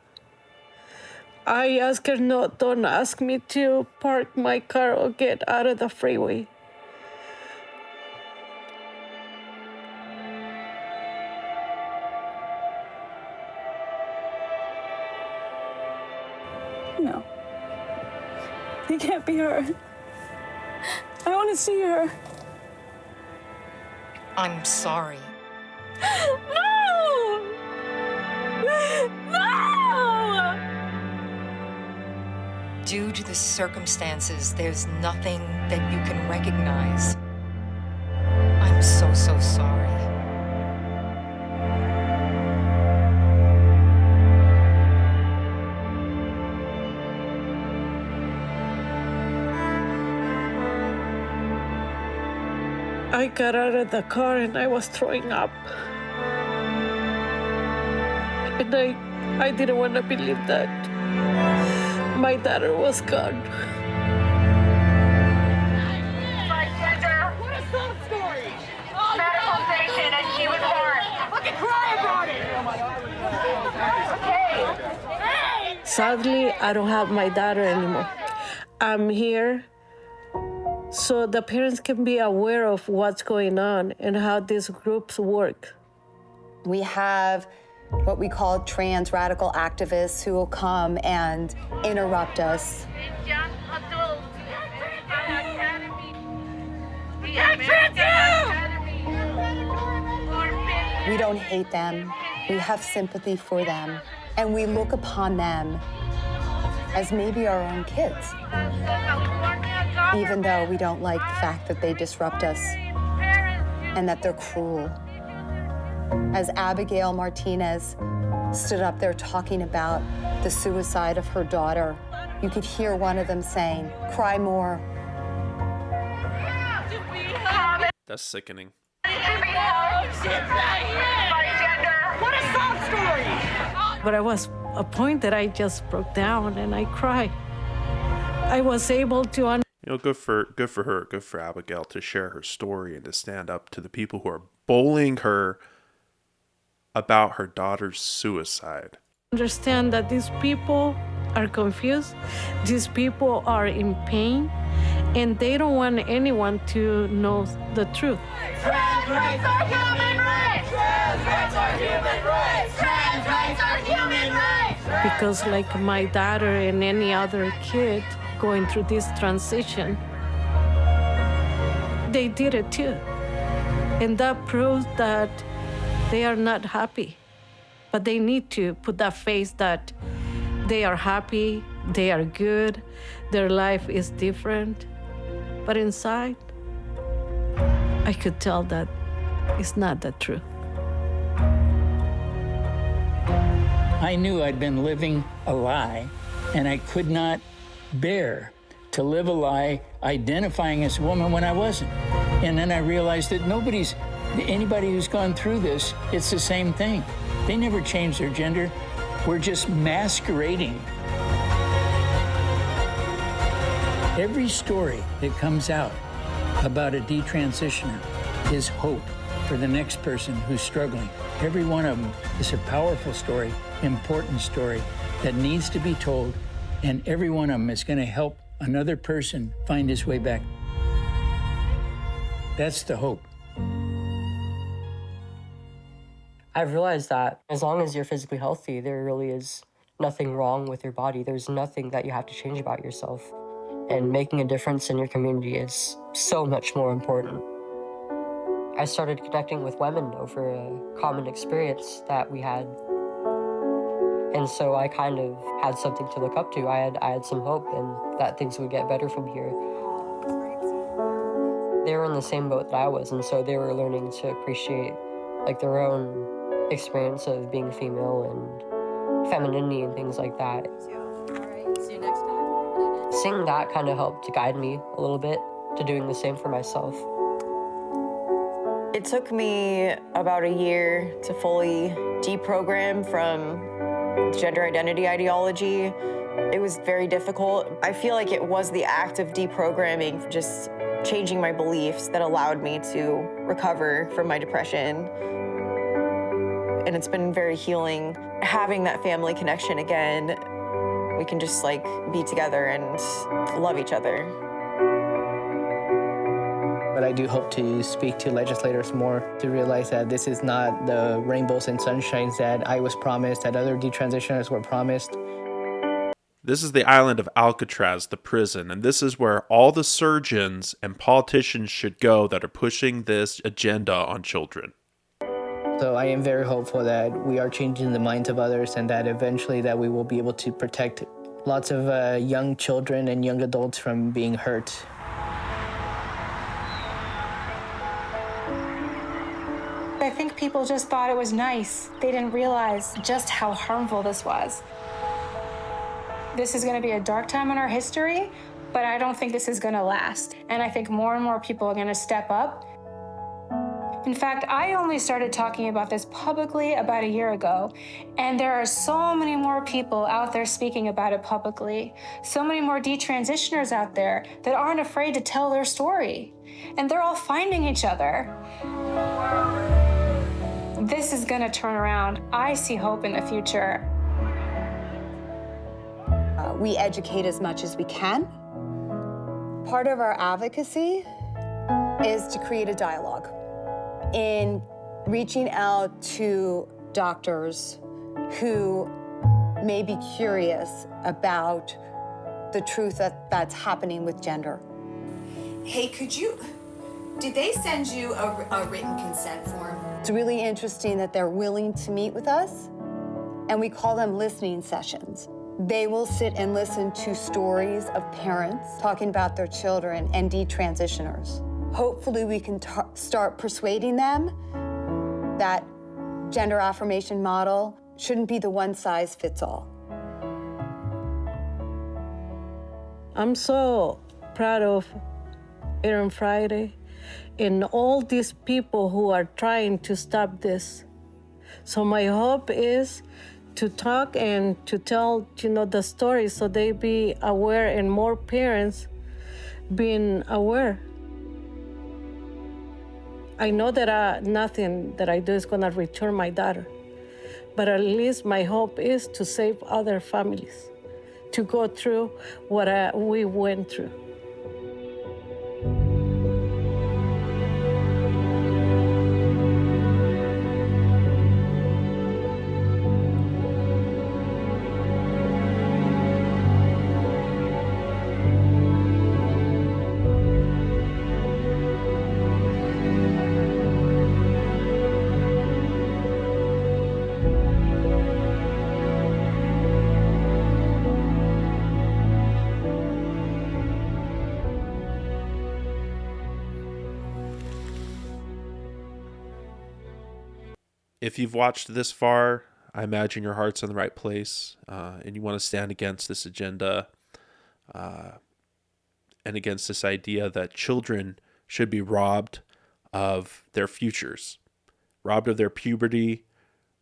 I asked her, "No, don't ask me to park my car or get out of the freeway." No. It can't be her. I want to see her. I'm sorry. No! No! Due to the circumstances, there's nothing that you can recognize. I'm so sorry. I got out of the car and I was throwing up. And I didn't want to believe that my daughter was gone. What a sob story! Medical station and she was born. Fucking cry about it! Okay. Sadly, I don't have my daughter anymore. I'm here so the parents can be aware of what's going on and how these groups work. We have what we call trans radical activists who will come and interrupt us. We don't hate them. We have sympathy for them. And we look upon them as maybe our own kids, even though we don't like the fact that they disrupt us and that they're cruel. As Abigail Martinez stood up there talking about the suicide of her daughter, you could hear one of them saying, "Cry more." That's sickening. What a sob story! But I was a point that I just broke down and I cried. I was able to Good for her, good for Abigail to share her story and to stand up to the people who are bullying her about her daughter's suicide. understand that these people are confused, these people are in pain, and they don't want anyone to know the truth. Trans rights are human rights! Trans rights are human rights! Trans rights are human rights! Because like my daughter and any other kid going through this transition, they did it too. And that proves that they are not happy. But they need to put that face that they are happy, they are good, their life is different. But inside, I could tell that it's not the truth. I knew I'd been living a lie, and I could not bear to live a lie identifying as a woman when I wasn't. And then I realized that anybody who's gone through this, it's the same thing. They never changed their gender. We're just masquerading. Every story that comes out about a detransitioner is hope for the next person who's struggling. Every one of them is a powerful story, important story that needs to be told, and every one of them is going to help another person find his way back. That's the hope. I've realized that as long as you're physically healthy, there really is nothing wrong with your body. There's nothing that you have to change about yourself. And making a difference in your community is so much more important. I started connecting with women over a common experience that we had. And so I kind of had something to look up to. I had some hope and that things would get better from here. They were in the same boat that I was, and so they were learning to appreciate like their own experience of being female and femininity and things like that. Seeing that kind of helped to guide me a little bit to doing the same for myself. It took me about a year to fully deprogram from gender identity ideology. It was very difficult. I feel like it was the act of deprogramming, just changing my beliefs, that allowed me to recover from my depression. And it's been very healing. Having that family connection again, we can just like be together and love each other. But I do hope to speak to legislators more to realize that this is not the rainbows and sunshines that I was promised, that other detransitioners were promised. This is the island of Alcatraz, the prison, and this is where all the surgeons and politicians should go that are pushing this agenda on children. So I am very hopeful that we are changing the minds of others and that eventually that we will be able to protect lots of young children and young adults from being hurt. I think people just thought it was nice. They didn't realize just how harmful this was. This is going to be a dark time in our history, but I don't think this is going to last. And I think more and more people are going to step up. In fact, I only started talking about this publicly about a year ago, and there are so many more people out there speaking about it publicly, so many more detransitioners out there that aren't afraid to tell their story, and they're all finding each other. This is gonna turn around. I see hope in the future. We educate as much as we can. Part of our advocacy is to create a dialogue in reaching out to doctors who may be curious about the truth that's happening with gender. Hey, could you Did they send you a written consent form? It's really interesting that they're willing to meet with us, and we call them listening sessions. They will sit and listen to stories of parents talking about their children and detransitioners. Hopefully we can start persuading them that gender affirmation model shouldn't be the one size fits all. I'm so proud of Aaron Friday and all these people who are trying to stop this. So my hope is to talk and to tell, the story so they be aware and more parents being aware. I know that nothing that I do is gonna return my daughter, but at least my hope is to save other families, to go through what we went through. If you've watched this far, I imagine your heart's in the right place, and you want to stand against this agenda and against this idea that children should be robbed of their futures, robbed of their puberty,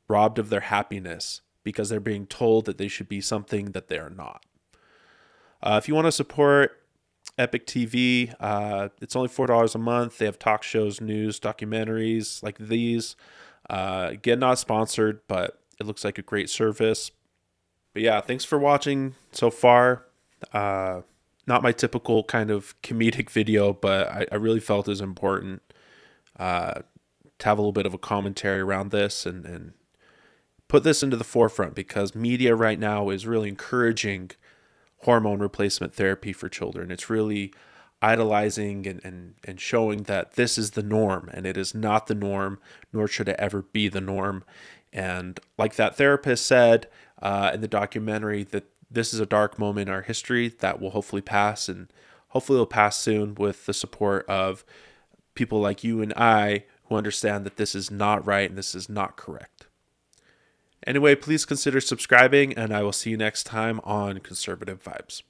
robbed of their happiness, because they're being told that they should be something that they are not. If you want to support Epic TV, it's only $4 a month. They have talk shows, news, documentaries like these. Again, not sponsored, but it looks like a great service. But yeah, thanks for watching so far. Not my typical kind of comedic video, but I really felt it was important to have a little bit of a commentary around this and put this into the forefront, because media right now is really encouraging hormone replacement therapy for children. It's really idolizing and showing that this is the norm, and it is not the norm, nor should it ever be the norm. And like that therapist said in the documentary, that this is a dark moment in our history that will hopefully pass, and hopefully it'll pass soon with the support of people like you and I who understand that this is not right and this is not correct. Anyway, please consider subscribing, and I will see you next time on Conservative Vibes.